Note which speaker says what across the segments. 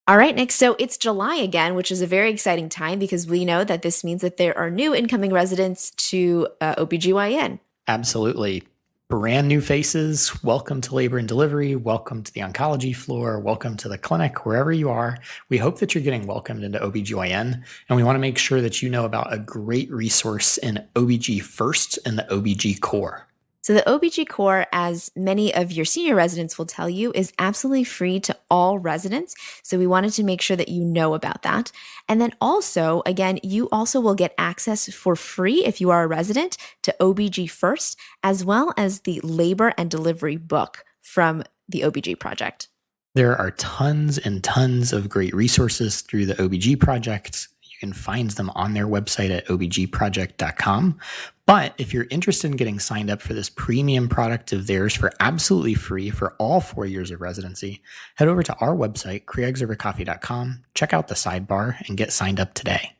Speaker 1: All right, Nick. So it's July again, which is a very exciting time because we know that this means that there are new incoming residents to OBGYN.
Speaker 2: Absolutely. Brand new faces. Welcome to labor and delivery. Welcome to the oncology floor. Welcome to the clinic, wherever you are. We hope that you're getting welcomed into OBGYN, and we want to make sure that you know about a great resource in OBG First and the OBG Core.
Speaker 1: So the OBG Core, as many of your senior residents will tell you, is absolutely free to all residents. So we wanted to make sure that you know about that. And then also, again, you also will get access for free if you are a resident to OBG First, as well as the labor and delivery book from the OBG project.
Speaker 2: There are tons and tons of great resources through the OBG project. You can find them on their website at obgproject.com. But if you're interested in getting signed up for this premium product of theirs for absolutely free for all 4 years of residency, head over to our website, creegsovercoffee.com, check out the sidebar, and get signed up today.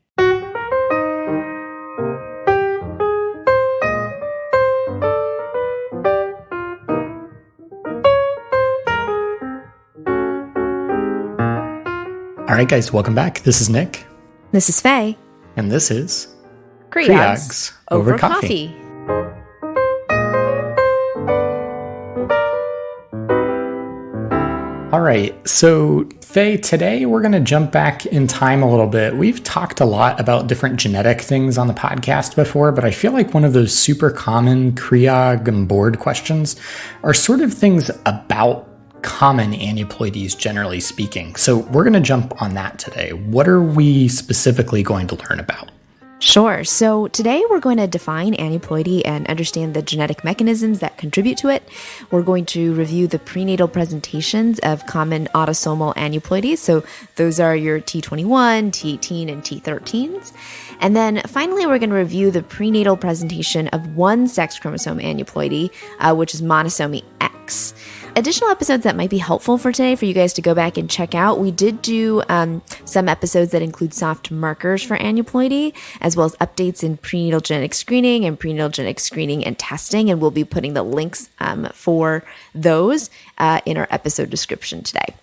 Speaker 2: All right, guys, welcome back. This is Nick.
Speaker 1: This is Fei.
Speaker 2: And this is
Speaker 1: Creogs over coffee.
Speaker 2: All right, so Fei, today we're going to jump back in time a little bit. We've talked a lot about different genetic things on the podcast before, but I feel like one of those super common Creog and board questions are sort of things about common aneuploidies, generally speaking. So we're going to jump on that today. What are we specifically going to learn about?
Speaker 1: Sure. So today we're going to define aneuploidy and understand the genetic mechanisms that contribute to it. We're going to review the prenatal presentations of common autosomal aneuploidies. So those are your T21, T18, and T13s. And then finally, we're going to review the prenatal presentation of one sex chromosome aneuploidy, which is monosomy X. Additional episodes that might be helpful for today for you guys to go back and check out. We did do some episodes that include soft markers for aneuploidy, as well as updates in prenatal genetic screening and prenatal genetic screening and testing. And we'll be putting the links for those in our episode description today.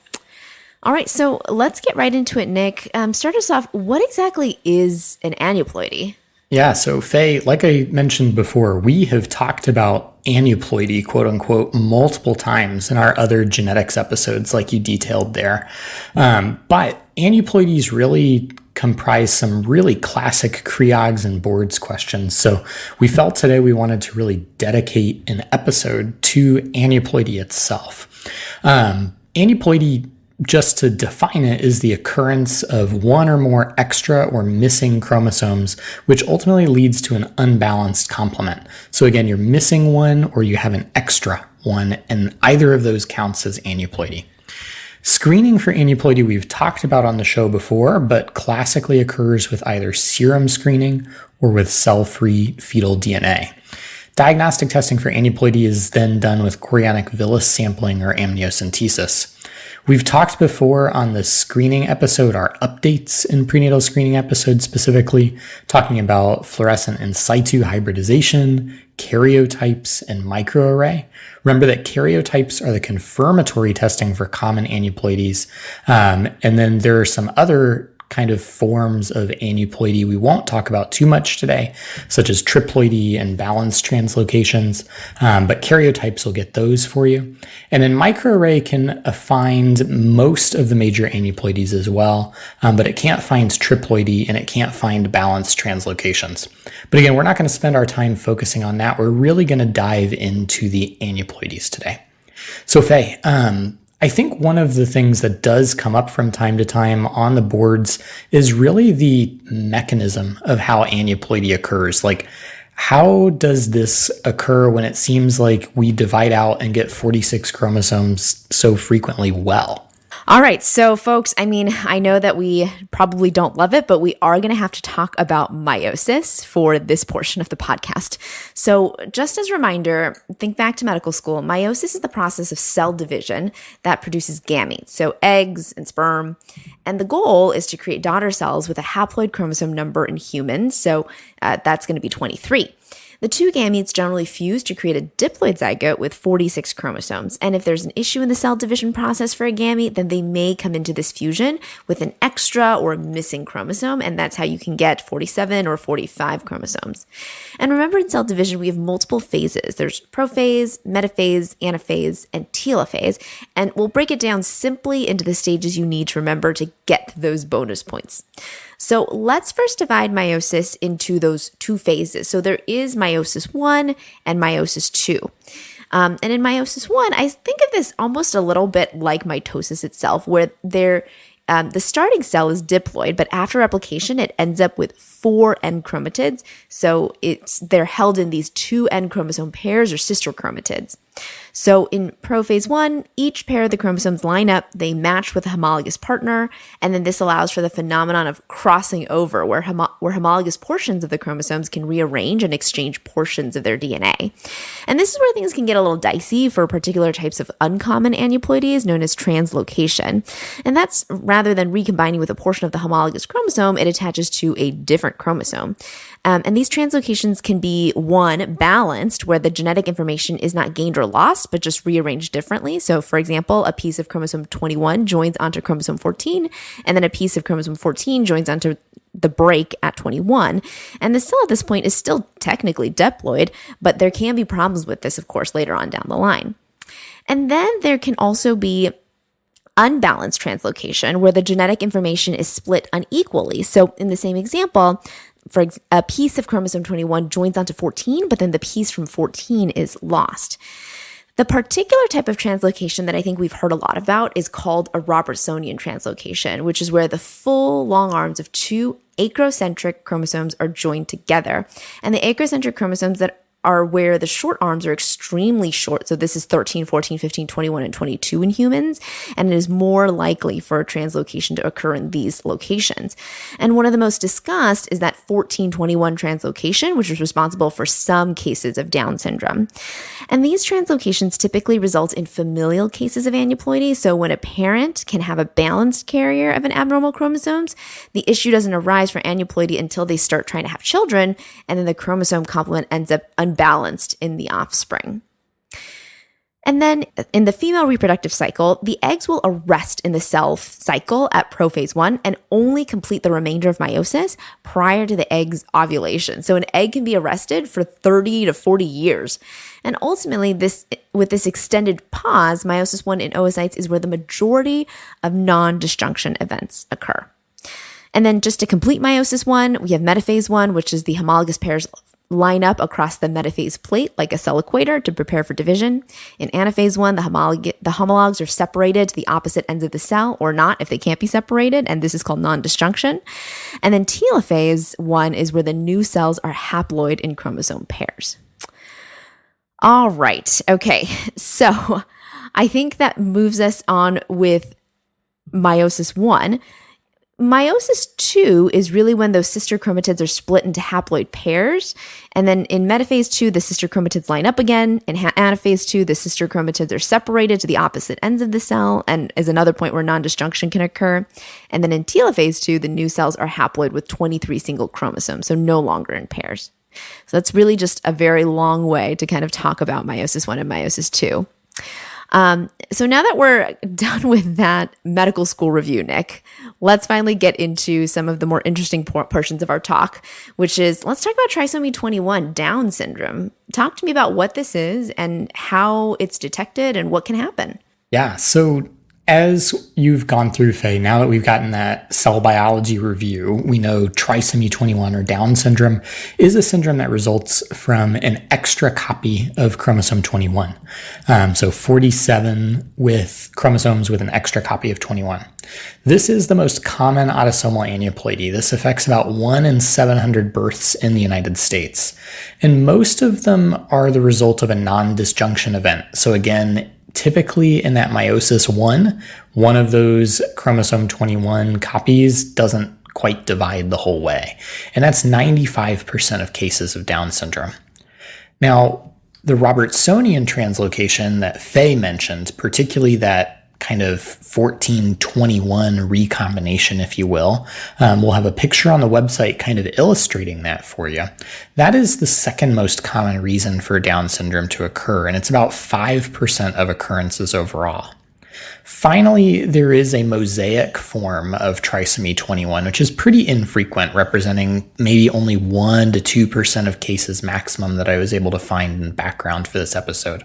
Speaker 1: All right, so let's get right into it, Nick. Start us off. What exactly is an aneuploidy?
Speaker 2: Yeah, so Fei, like I mentioned before, we have talked about aneuploidy, quote unquote, multiple times in our other genetics episodes, like you detailed there. But aneuploidies really comprise some really classic Creogs and boards questions. So we felt today we wanted to really dedicate an episode to aneuploidy itself. Aneuploidy, just to define it, is the occurrence of one or more extra or missing chromosomes, which ultimately leads to an unbalanced complement. So again, you're missing one or you have an extra one, and either of those counts as aneuploidy. Screening for aneuploidy we've talked about on the show before, but classically occurs with either serum screening or with cell-free fetal DNA. Diagnostic testing for aneuploidy is then done with chorionic villus sampling or amniocentesis. We've talked before on the screening episode, our updates in prenatal screening episode specifically, talking about fluorescent in situ hybridization, karyotypes, and microarray. Remember that karyotypes are the confirmatory testing for common aneuploidies. And then there are some other kind of forms of aneuploidy we won't talk about too much today, such as triploidy and balanced translocations, but karyotypes will get those for you. And then microarray can find most of the major aneuploidies as well, but it can't find triploidy and it can't find balanced translocations. But again, we're not going to spend our time focusing on that. We're really going to dive into the aneuploidies today. So Fei, I think one of the things that does come up from time to time on the boards is really the mechanism of how aneuploidy occurs. Like, how does this occur when it seems like we divide out and get 46 chromosomes so frequently well?
Speaker 1: All right. So folks, I know that we probably don't love it, but we are going to have to talk about meiosis for this portion of the podcast. So just as a reminder, think back to medical school. Meiosis is the process of cell division that produces gametes, so eggs and sperm. And the goal is to create daughter cells with a haploid chromosome number in humans. So that's going to be 23. The two gametes generally fuse to create a diploid zygote with 46 chromosomes. And if there's an issue in the cell division process for a gamete, then they may come into this fusion with an extra or missing chromosome, and that's how you can get 47 or 45 chromosomes. And remember, in cell division, we have multiple phases. There's prophase, metaphase, anaphase, and telophase, and we'll break it down simply into the stages you need to remember to get those bonus points. So let's first divide meiosis into those two phases. So there is meiosis 1 and meiosis 2. And in meiosis 1, I think of this almost a little bit like mitosis itself, where the starting cell is diploid, but after replication, it ends up with 4 N chromatids. So they're held in these 2 N chromosome pairs or sister chromatids. So in prophase 1, each pair of the chromosomes line up, they match with a homologous partner, and then this allows for the phenomenon of crossing over, where homologous portions of the chromosomes can rearrange and exchange portions of their DNA. And this is where things can get a little dicey for particular types of uncommon aneuploidies known as translocation. And that's rather than recombining with a portion of the homologous chromosome, it attaches to a different chromosome. And these translocations can be, one, balanced, where the genetic information is not gained or lost, but just rearranged differently. So, for example, a piece of chromosome 21 joins onto chromosome 14, and then a piece of chromosome 14 joins onto the break at 21. And the cell at this point is still technically diploid, but there can be problems with this, of course, later on down the line. And then there can also be unbalanced translocation, where the genetic information is split unequally. So in the same example, for a piece of chromosome 21 joins onto 14, but then the piece from 14 is lost. The particular type of translocation that I think we've heard a lot about is called a Robertsonian translocation, which is where the full long arms of 2 acrocentric chromosomes are joined together. And the acrocentric chromosomes that are where the short arms are extremely short. So this is 13, 14, 15, 21, and 22 in humans. And it is more likely for a translocation to occur in these locations. And one of the most discussed is that 14-21 translocation, which is responsible for some cases of Down syndrome. And these translocations typically result in familial cases of aneuploidy. So when a parent can have a balanced carrier of an abnormal chromosomes, the issue doesn't arise for aneuploidy until they start trying to have children. And then the chromosome complement ends up unbalanced in the offspring. And then in the female reproductive cycle, the eggs will arrest in the cell cycle at prophase 1 and only complete the remainder of meiosis prior to the egg's ovulation. So an egg can be arrested for 30 to 40 years. And ultimately, with this extended pause, meiosis 1 in oocytes is where the majority of non-disjunction events occur. And then just to complete meiosis 1, we have metaphase 1, which is the homologous pairs line up across the metaphase plate like a cell equator to prepare for division. In anaphase 1, the homologs are separated to the opposite ends of the cell, or not if they can't be separated, and this is called non-disjunction. And then telophase 1 is where the new cells are haploid in chromosome pairs. All right. Okay. So I think that moves us on with meiosis 1. Meiosis 2 is really when those sister chromatids are split into haploid pairs. And then in metaphase 2, the sister chromatids line up again. In anaphase 2, the sister chromatids are separated to the opposite ends of the cell, and is another point where non-disjunction can occur. And then in telophase 2, the new cells are haploid with 23 single chromosomes, so no longer in pairs. So that's really just a very long way to kind of talk about meiosis 1 and meiosis 2. So now that we're done with that medical school review, Nick, let's finally get into some of the more interesting portions of our talk, which is, let's talk about trisomy 21, Down syndrome. Talk to me about what this is and how it's detected and what can happen.
Speaker 2: Yeah, so as you've gone through, Fei, now that we've gotten that cell biology review, we know trisomy 21 or Down syndrome is a syndrome that results from an extra copy of chromosome 21. So 47 with chromosomes with an extra copy of 21. This is the most common autosomal aneuploidy. This affects about 1 in 700 births in the United States. And most of them are the result of a non-disjunction event. So again, typically in that meiosis 1, one of those chromosome 21 copies doesn't quite divide the whole way. And that's 95% of cases of Down syndrome. Now, the Robertsonian translocation that Fei mentioned, particularly that kind of 14-21 recombination, if you will. We'll have a picture on the website kind of illustrating that for you. That is the second most common reason for Down syndrome to occur, and it's about 5% of occurrences overall. Finally, there is a mosaic form of trisomy 21, which is pretty infrequent, representing maybe only 1 to 2% of cases maximum that I was able to find in the background for this episode.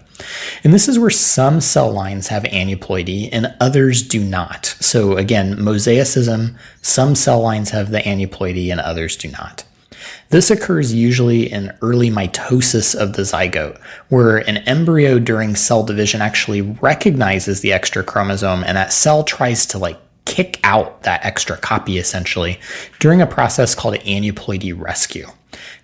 Speaker 2: And this is where some cell lines have aneuploidy and others do not. So again, mosaicism, some cell lines have the aneuploidy and others do not. This occurs usually in early mitosis of the zygote, where an embryo during cell division actually recognizes the extra chromosome and that cell tries to kick out that extra copy essentially during a process called aneuploidy rescue.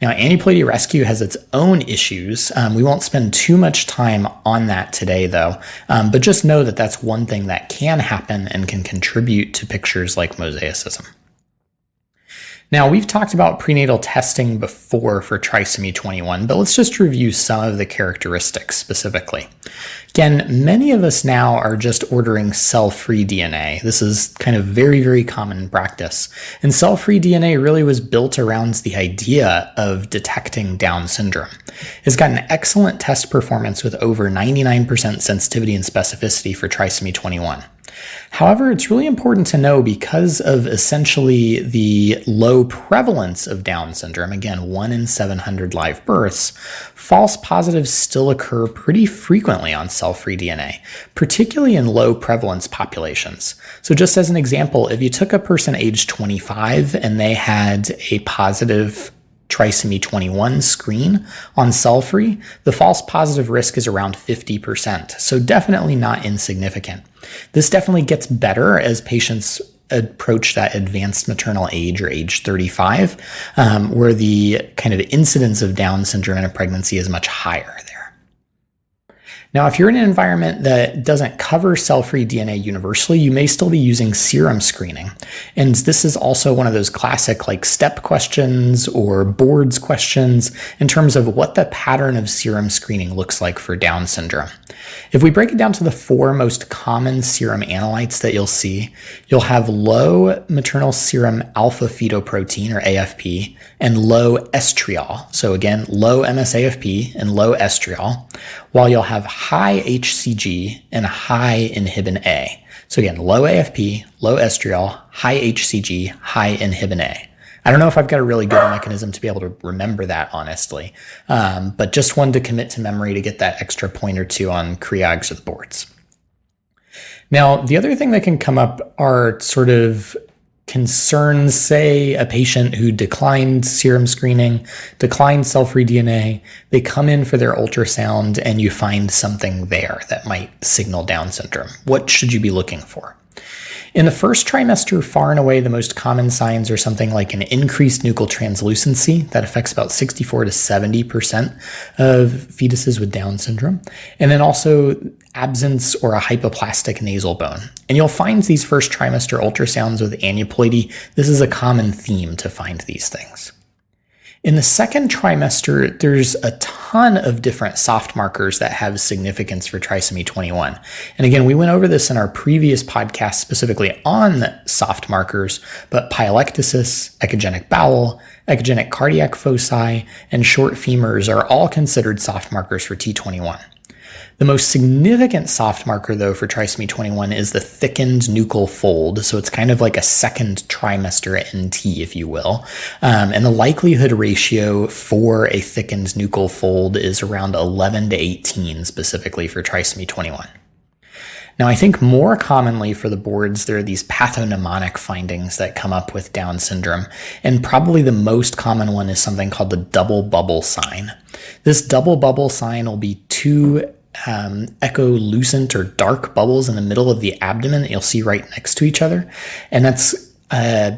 Speaker 2: Now, aneuploidy rescue has its own issues. We won't spend too much time on that today though, but just know that that's one thing that can happen and can contribute to pictures like mosaicism. Now, we've talked about prenatal testing before for trisomy 21, but let's just review some of the characteristics specifically. Again, many of us now are just ordering cell-free DNA. This is kind of very, very common in practice. And cell-free DNA really was built around the idea of detecting Down syndrome. It's got an excellent test performance with over 99% sensitivity and specificity for trisomy 21. However, it's really important to know because of essentially the low prevalence of Down syndrome, again, 1 in 700 live births, false positives still occur pretty frequently on cell-free DNA, particularly in low prevalence populations. So just as an example, if you took a person aged 25 and they had a positive trisomy 21 screen on cell-free, the false positive risk is around 50%, so definitely not insignificant. This definitely gets better as patients approach that advanced maternal age or age 35, where the kind of incidence of Down syndrome in a pregnancy is much higher there. Now, if you're in an environment that doesn't cover cell-free DNA universally, you may still be using serum screening. And this is also one of those classic STEP questions or boards questions in terms of what the pattern of serum screening looks like for Down syndrome. If we break it down to the 4 most common serum analytes that you'll see, you'll have low maternal serum alpha-fetoprotein or AFP and low estriol. So again, low MSAFP and low estriol, while you'll have high HCG and high inhibin A. So again, low AFP, low estriol, high HCG, high inhibin A. I don't know if I've got a really good mechanism to be able to remember that, honestly, but just wanted to commit to memory to get that extra point or two on Creogs or the boards. Now, the other thing that can come up are sort of concerns, say a patient who declined serum screening, declined cell-free DNA, they come in for their ultrasound and you find something there that might signal Down syndrome. What should you be looking for? In the first trimester, far and away, the most common signs are something like an increased nuchal translucency that affects about 64 to 70% of fetuses with Down syndrome, and then also absence or a hypoplastic nasal bone. And you'll find these first trimester ultrasounds with aneuploidy. This is a common theme to find these things. In the second trimester, there's a ton of different soft markers that have significance for trisomy 21. And again, we went over this in our previous podcast specifically on soft markers, but pyelectasis, echogenic bowel, echogenic cardiac foci, and short femurs are all considered soft markers for T21. The most significant soft marker, though, for trisomy 21 is the thickened nuchal fold. So it's kind of like a second trimester NT, if you will. And the likelihood ratio for a thickened nuchal fold is around 11 to 18, specifically for trisomy 21. Now, I think more commonly for the boards, there are these pathognomonic findings that come up with Down syndrome. And probably the most common one is something called the double bubble sign. This double bubble sign will be 2 echolucent or dark bubbles in the middle of the abdomen that you'll see right next to each other. And that's a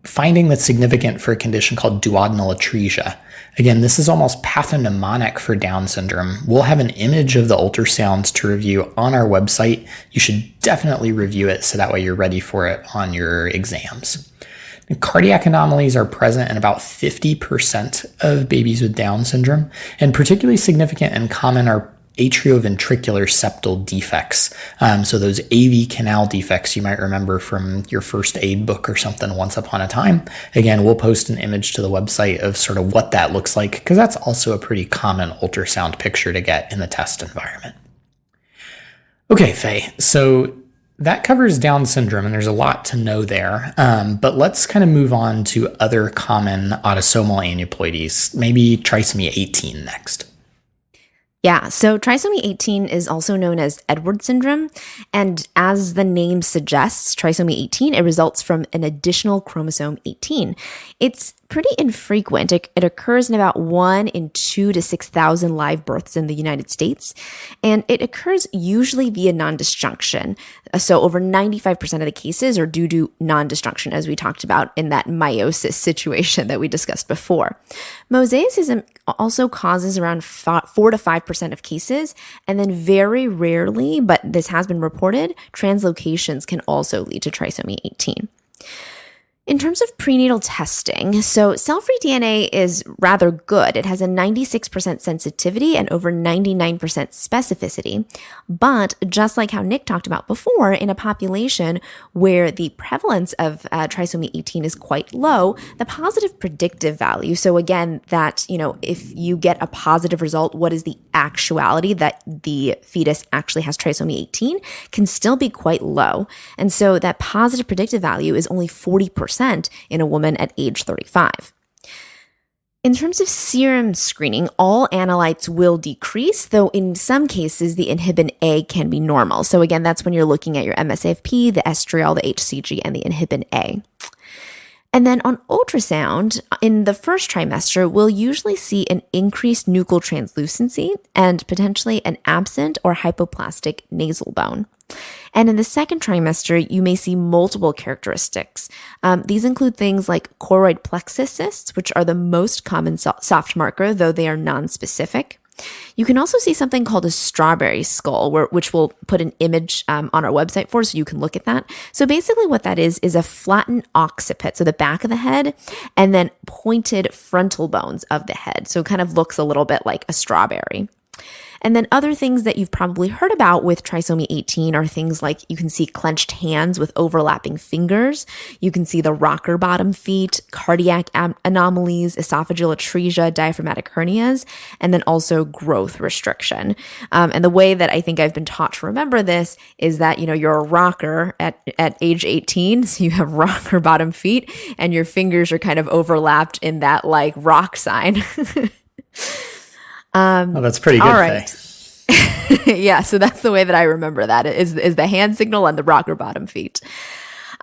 Speaker 2: finding that's significant for a condition called duodenal atresia. Again, this is almost pathognomonic for Down syndrome. We'll have an image of the ultrasounds to review on our website. You should definitely review it so that way you're ready for it on your exams. Cardiac anomalies are present in about 50% of babies with Down syndrome, and particularly significant and common are atrioventricular septal defects. So those AV canal defects you might remember from your first aid book or something once upon a time. Again, we'll post an image to the website of sort of what that looks like, because that's also a pretty common ultrasound picture to get in the test environment. Okay, Fei, so that covers Down syndrome, and there's a lot to know there. But let's kind of move on to other common autosomal aneuploidies, maybe trisomy 18 next.
Speaker 1: Yeah, so trisomy 18 is also known as Edwards syndrome, and as the name suggests, trisomy 18, it results from an additional chromosome 18. It's pretty infrequent. It occurs in about 1 in 2 to 6,000 live births in the United States, and it occurs usually via non-disjunction. So over 95% of the cases are due to non-disjunction, as we talked about in that meiosis situation that we discussed before. Mosaicism also causes around 4 to 5% of cases, and then very rarely, but this has been reported, translocations can also lead to trisomy 18. In terms of prenatal testing, so cell-free DNA is rather good. It has a 96% sensitivity and over 99% specificity. But just like how Nick talked about before, in a population where the prevalence of trisomy 18 is quite low, the positive predictive value, so again, that, if you get a positive result, what is the actuality that the fetus actually has trisomy 18, can still be quite low. And so that positive predictive value is only 40% in a woman at age 35. In terms of serum screening, all analytes will decrease, though in some cases the inhibin A can be normal. So again, that's when you're looking at your MSAFP, the estriol, the HCG, and the inhibin A. And then on ultrasound, in the first trimester, we'll usually see an increased nuchal translucency and potentially an absent or hypoplastic nasal bone. And in the second trimester, you may see multiple characteristics. These include things like choroid plexus cysts, which are the most common soft marker, though they are non-specific. You can also see something called a strawberry skull, which we'll put an image on our website for, so you can look at that. So basically what that is a flattened occiput, so the back of the head, and then pointed frontal bones of the head. So it kind of looks a little bit like a strawberry. And then other things that you've probably heard about with trisomy 18 are things like you can see clenched hands with overlapping fingers. You can see the rocker bottom feet, cardiac anomalies, esophageal atresia, diaphragmatic hernias, and then also growth restriction. And the way that I think I've been taught to remember this is that, you're a rocker at age 18, so you have rocker bottom feet, and your fingers are kind of overlapped in that like rock sign.
Speaker 2: That's pretty good.
Speaker 1: All right. Yeah, so that's the way that I remember that is the hand signal and the rocker bottom feet.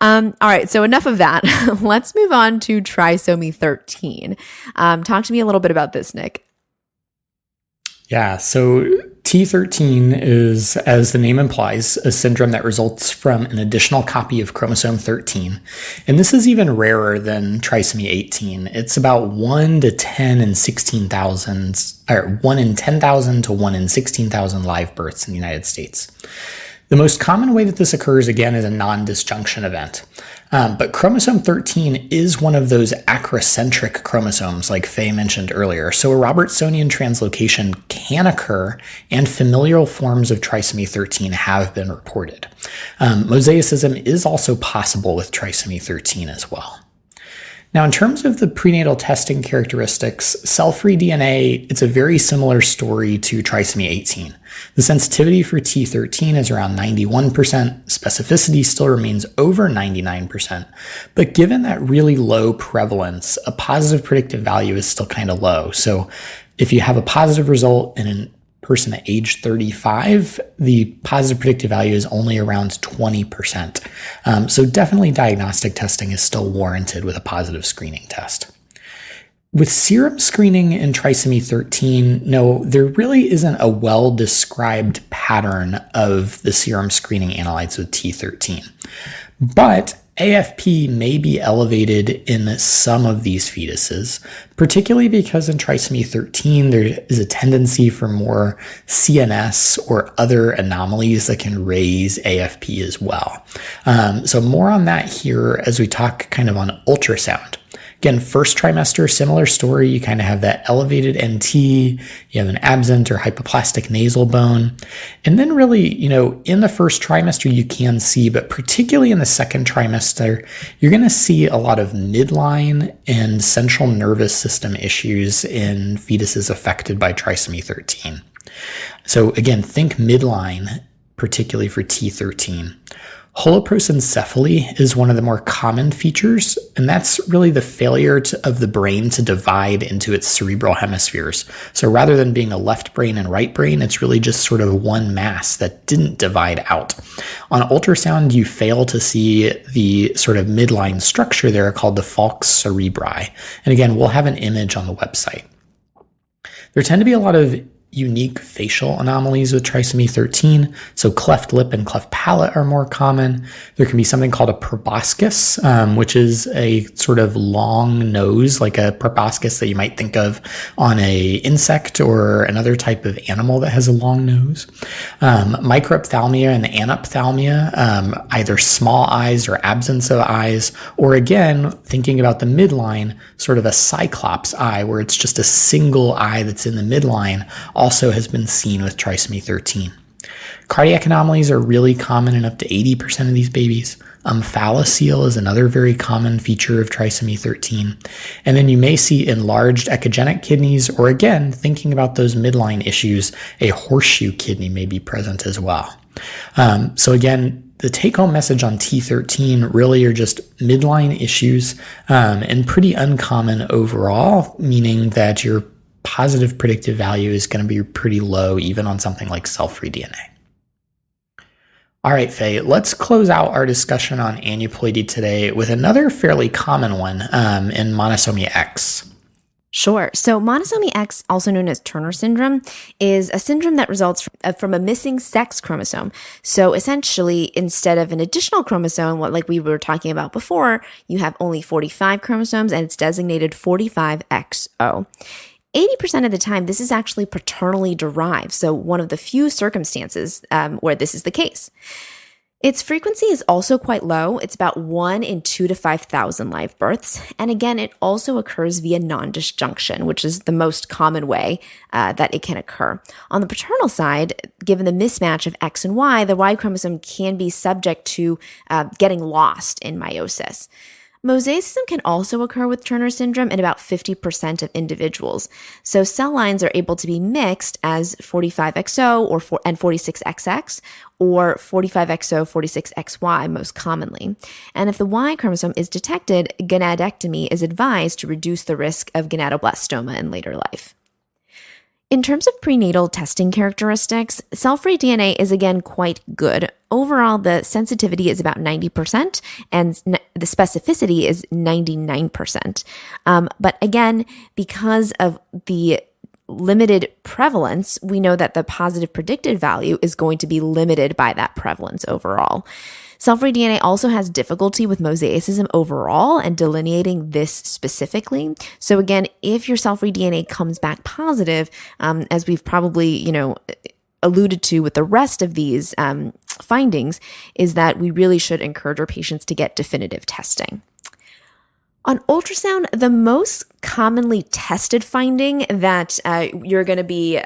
Speaker 1: All right, so enough of that. Let's move on to trisomy 13. Talk to me a little bit about this, Nick.
Speaker 2: Yeah, so T13 is, as the name implies, a syndrome that results from an additional copy of chromosome 13. And this is even rarer than trisomy 18. It's about 1 to 10 in 16,000, or 1 in 10,000 to 1 in 16,000 live births in the United States. The most common way that this occurs, again, is a non-disjunction event. But chromosome 13 is one of those acrocentric chromosomes like Fei mentioned earlier. So a Robertsonian translocation can occur, and familial forms of trisomy 13 have been reported. Mosaicism is also possible with trisomy 13 as well. Now, in terms of the prenatal testing characteristics, cell-free DNA, it's a very similar story to trisomy 18. The sensitivity for T13 is around 91%, specificity still remains over 99%, but given that really low prevalence, a positive predictive value is still kind of low. So if you have a positive result in a person at age 35, the positive predictive value is only around 20%. So definitely diagnostic testing is still warranted with a positive screening test. With serum screening in trisomy 13, no, there really isn't a well-described pattern of the serum screening analytes with T13. But AFP may be elevated in some of these fetuses, particularly because in trisomy 13, there is a tendency for more CNS or other anomalies that can raise AFP as well. So more on that here as we talk kind of on ultrasound. Again, first trimester, similar story. You kind of have that elevated NT, you have an absent or hypoplastic nasal bone. And then really, in the first trimester, you can see, but particularly in the second trimester, you're going to see a lot of midline and central nervous system issues in fetuses affected by trisomy 13. So again, think midline, particularly for T13. Holoprosencephaly is one of the more common features, and that's really the failure of the brain to divide into its cerebral hemispheres. So rather than being a left brain and right brain, it's really just sort of one mass that didn't divide out. On ultrasound, you fail to see the sort of midline structure there called the falx cerebri. And again, we'll have an image on the website. There tend to be a lot of unique facial anomalies with trisomy 13. So cleft lip and cleft palate are more common. There can be something called a proboscis, which is a sort of long nose, like a proboscis that you might think of on a insect or another type of animal that has a long nose. Microphthalmia and anophthalmia, either small eyes or absence of eyes, or again, thinking about the midline, sort of a cyclops eye where it's just a single eye that's in the midline, also has been seen with trisomy 13. Cardiac anomalies are really common in up to 80% of these babies. Omphalocele is another very common feature of trisomy 13. And then you may see enlarged echogenic kidneys, or again, thinking about those midline issues, a horseshoe kidney may be present as well. So again, the take-home message on T13 really are just midline issues and pretty uncommon overall, meaning that your positive predictive value is going to be pretty low even on something like cell-free DNA. All right, Fei, let's close out our discussion on aneuploidy today with another fairly common one in monosomy X.
Speaker 1: Sure. So monosomy X, also known as Turner syndrome, is a syndrome that results from a missing sex chromosome. So essentially, instead of an additional chromosome, like we were talking about before, you have only 45 chromosomes and it's designated 45XO. 80% of the time, this is actually paternally derived, so one of the few circumstances where this is the case. Its frequency is also quite low. It's about 1 in 2 to 5,000 live births. And again, it also occurs via non-disjunction, which is the most common way that it can occur. On the paternal side, given the mismatch of X and Y, the Y chromosome can be subject to getting lost in meiosis. Mosaicism can also occur with Turner syndrome in about 50% of individuals. So cell lines are able to be mixed as 45XO and 46XX, or 45XO, 46XY most commonly. And if the Y chromosome is detected, gonadectomy is advised to reduce the risk of gonadoblastoma in later life. In terms of prenatal testing characteristics, cell-free DNA is again quite good. Overall, the sensitivity is about 90% and the specificity is 99%. But again, because of the limited prevalence, we know that the positive predicted value is going to be limited by that prevalence overall. Cell-free DNA also has difficulty with mosaicism overall and delineating this specifically. So again, if your cell-free DNA comes back positive, as we've probably, alluded to with the rest of these findings, is that we really should encourage our patients to get definitive testing. On ultrasound, the most commonly tested finding that you're going to be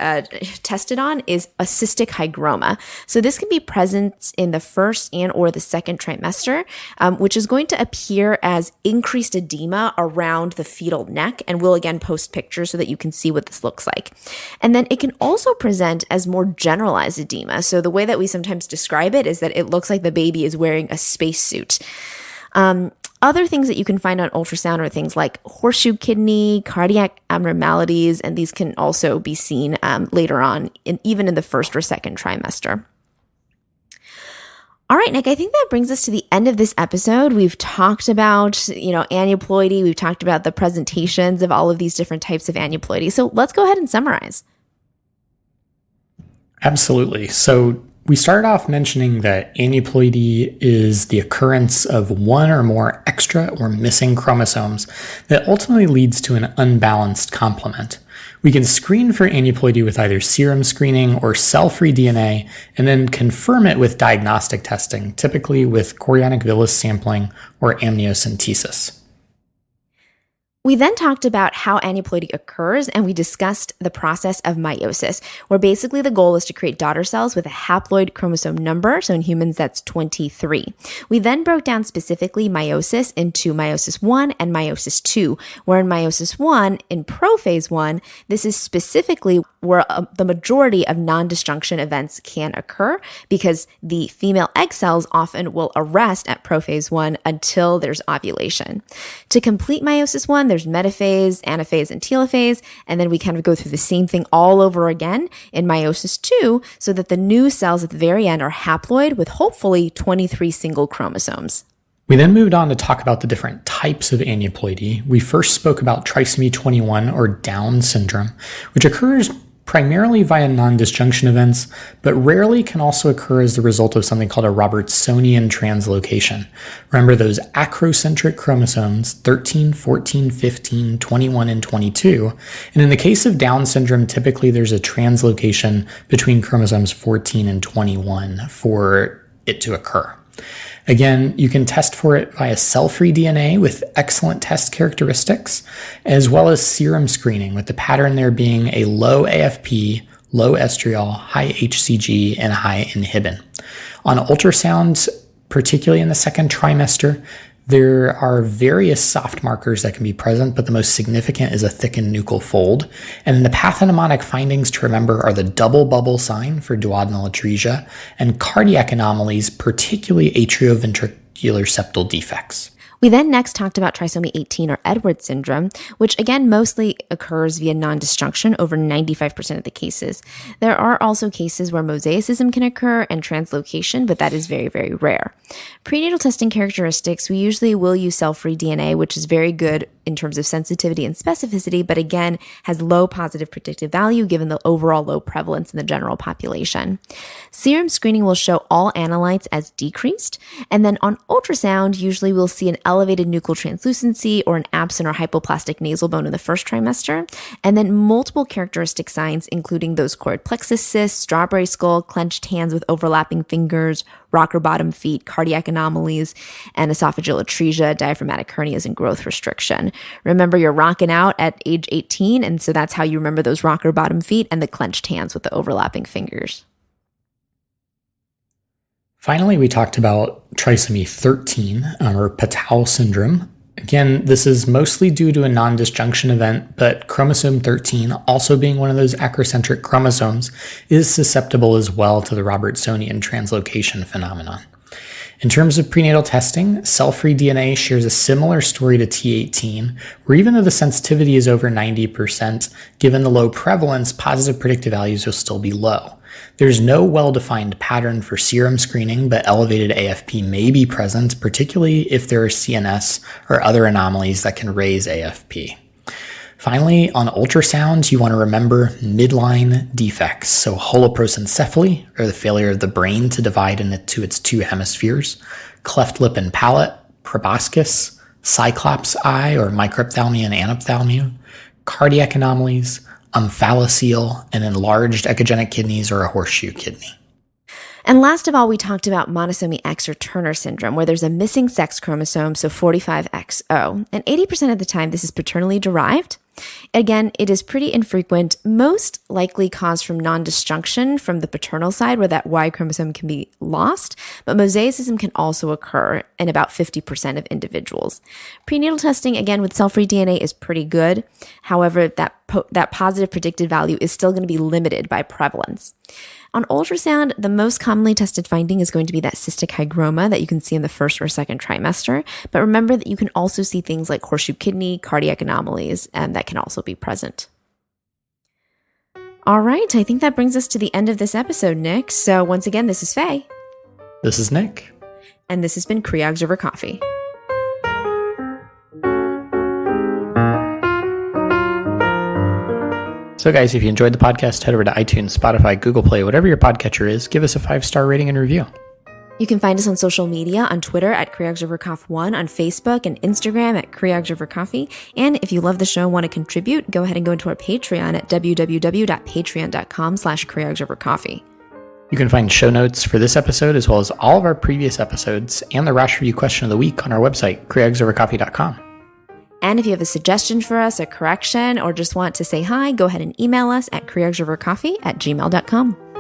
Speaker 1: tested on is a cystic hygroma. So this can be present in the first and or the second trimester, which is going to appear as increased edema around the fetal neck. And we'll again post pictures so that you can see what this looks like. And then it can also present as more generalized edema. So the way that we sometimes describe it is that it looks like the baby is wearing a spacesuit. Other things that you can find on ultrasound are things like horseshoe kidney, cardiac abnormalities, and these can also be seen later on, even in the first or second trimester. All right, Nick, I think that brings us to the end of this episode. We've talked about, aneuploidy. We've talked about the presentations of all of these different types of aneuploidy. So let's go ahead and summarize.
Speaker 2: Absolutely. So we started off mentioning that aneuploidy is the occurrence of one or more extra or missing chromosomes that ultimately leads to an unbalanced complement. We can screen for aneuploidy with either serum screening or cell-free DNA, and then confirm it with diagnostic testing, typically with chorionic villus sampling or amniocentesis.
Speaker 1: We then talked about how aneuploidy occurs, and we discussed the process of meiosis, where basically the goal is to create daughter cells with a haploid chromosome number. So in humans, that's 23. We then broke down specifically meiosis into meiosis 1 and meiosis 2, where in meiosis 1, in prophase 1, this is specifically where the majority of non-disjunction events can occur because the female egg cells often will arrest at prophase 1 until there's ovulation. To complete meiosis 1, there's metaphase, anaphase, and telophase, and then we kind of go through the same thing all over again in meiosis 2 so that the new cells at the very end are haploid with hopefully 23 single chromosomes.
Speaker 2: We then moved on to talk about the different types of aneuploidy. We first spoke about trisomy 21 or Down syndrome, which occurs primarily via non-disjunction events, but rarely can also occur as the result of something called a Robertsonian translocation. Remember those acrocentric chromosomes 13, 14, 15, 21, and 22. And in the case of Down syndrome, typically there's a translocation between chromosomes 14 and 21 for it to occur. Again, you can test for it via cell-free DNA with excellent test characteristics, as well as serum screening, with the pattern there being a low AFP, low estriol, high HCG, and high inhibin. On ultrasounds, particularly in the second trimester, there are various soft markers that can be present, but the most significant is a thickened nuchal fold. And then the pathognomonic findings to remember are the double bubble sign for duodenal atresia and cardiac anomalies, particularly atrioventricular septal defects.
Speaker 1: We then next talked about trisomy 18 or Edwards syndrome, which again mostly occurs via non-disjunction over 95% of the cases. There are also cases where mosaicism can occur and translocation, but that is very, very rare. Prenatal testing characteristics, we usually will use cell-free DNA, which is very good in terms of sensitivity and specificity, but again, has low positive predictive value given the overall low prevalence in the general population. Serum screening will show all analytes as decreased, and then on ultrasound, usually we'll see an elevated nuchal translucency or an absent or hypoplastic nasal bone in the first trimester, and then multiple characteristic signs, including those choroid plexus cysts, strawberry skull, clenched hands with overlapping fingers, rocker bottom feet, cardiac anomalies, and esophageal atresia, diaphragmatic hernias, and growth restriction. Remember, you're rocking out at age 18, and so that's how you remember those rocker bottom feet and the clenched hands with the overlapping fingers.
Speaker 2: Finally, we talked about trisomy 13, or Patau syndrome. Again, this is mostly due to a non-disjunction event, but chromosome 13, also being one of those acrocentric chromosomes, is susceptible as well to the Robertsonian translocation phenomenon. In terms of prenatal testing, cell-free DNA shares a similar story to T18, where even though the sensitivity is over 90%, given the low prevalence, positive predictive values will still be low. There's no well-defined pattern for serum screening, but elevated AFP may be present, particularly if there are CNS or other anomalies that can raise AFP. Finally, on ultrasound, you want to remember midline defects, so holoprosencephaly, or the failure of the brain to divide into its two hemispheres, cleft lip and palate, proboscis, cyclops eye or microphthalmia and anophthalmia, cardiac anomalies, omphalocele, and enlarged echogenic kidneys or a horseshoe kidney.
Speaker 1: And last of all, we talked about monosomy X or Turner syndrome, where there's a missing sex chromosome, so 45XO. And 80% of the time, this is paternally derived. Again, it is pretty infrequent, most likely caused from non-disjunction from the paternal side where that Y chromosome can be lost, but mosaicism can also occur in about 50% of individuals. Prenatal testing, again, with cell-free DNA is pretty good. However, that positive predicted value is still going to be limited by prevalence. On ultrasound, the most commonly tested finding is going to be that cystic hygroma that you can see in the first or second trimester. But remember that you can also see things like horseshoe kidney, cardiac anomalies, and that can also be present. All right, I think that brings us to the end of this episode, Nick. So once again, this is Fei.
Speaker 2: This is Nick.
Speaker 1: And this has been Creogs Over Coffee.
Speaker 2: So guys, if you enjoyed the podcast, head over to iTunes, Spotify, Google Play, whatever your podcatcher is, give us a 5-star rating and review.
Speaker 1: You can find us on social media, on Twitter at CreogsOverCoff1, on Facebook and Instagram at CreogsOverCoffee. And if you love the show and want to contribute, go ahead and go into our Patreon at www.patreon.com/CreogsOverCoffee.
Speaker 2: You can find show notes for this episode as well as all of our previous episodes and the Rash Review question of the week on our website, CreogsOverCoffee.com.
Speaker 1: And if you have a suggestion for us, a correction, or just want to say hi, go ahead and email us at careerobservercoffee@gmail.com.